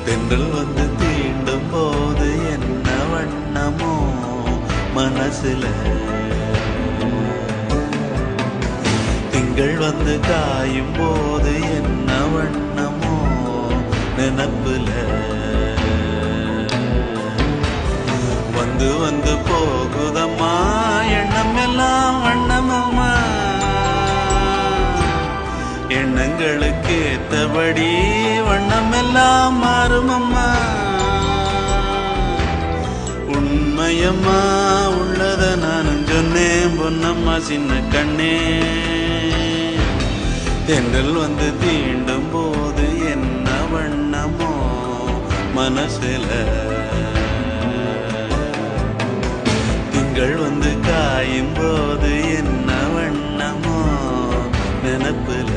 தென்றல் வந்து தீண்டும் போது என்ன வண்ணமோ மனசுல, திங்கள் வந்து காயும் போது என்ன வண்ணமோ நினப்புல, வந்து வந்து போகுதம்மா எண்ணம் எல்லாம் வண்ணமம்மா, எண்ணங்களுக்கு ஏத்தபடி வண்ணம் எல்லாம் மாறுமம்மா. உண்மையம்மா உள்ளத நானும் சொன்னேன் பொன்னம்மா சின்ன கண்ணே, தென்றல் வந்து தீண்டும் போது என்ன வண்ணமோ மனசுல, திங்கள் வந்து காயும் போது என்ன வண்ணமோ நினப்புல.